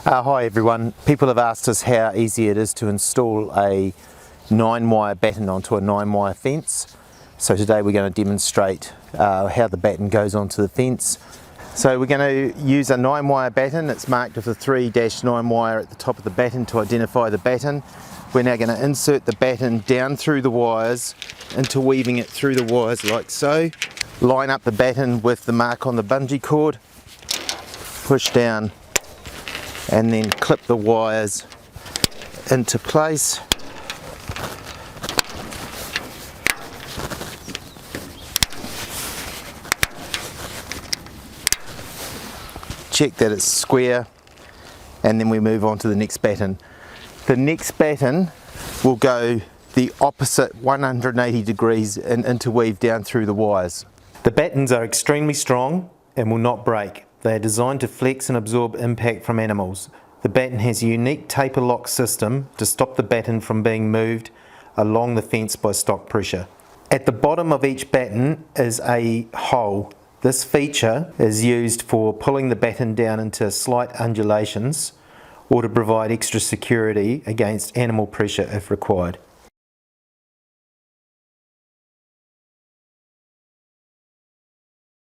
Hi everyone. People have asked us how easy it is to install a 9-wire batten onto a 9-wire fence. So today we're going to demonstrate how the batten goes onto the fence. So we're going to use a 9-wire batten. It's marked with a 3-9 wire at the top of the batten to identify the batten. We're now going to insert the batten down through the wires, interweaving it through the wires like so. Line up the batten with the mark on the bungee cord, push down, and then clip the wires into place. Check that it's square, and then we move on to the next batten. The next batten will go the opposite 180 degrees and interweave down through the wires. The battens are extremely strong and will not break. They are designed to flex and absorb impact from animals. The batten has a unique taper lock system to stop the batten from being moved along the fence by stock pressure. At the bottom of each batten is a hole. This feature is used for pulling the batten down into slight undulations or to provide extra security against animal pressure if required.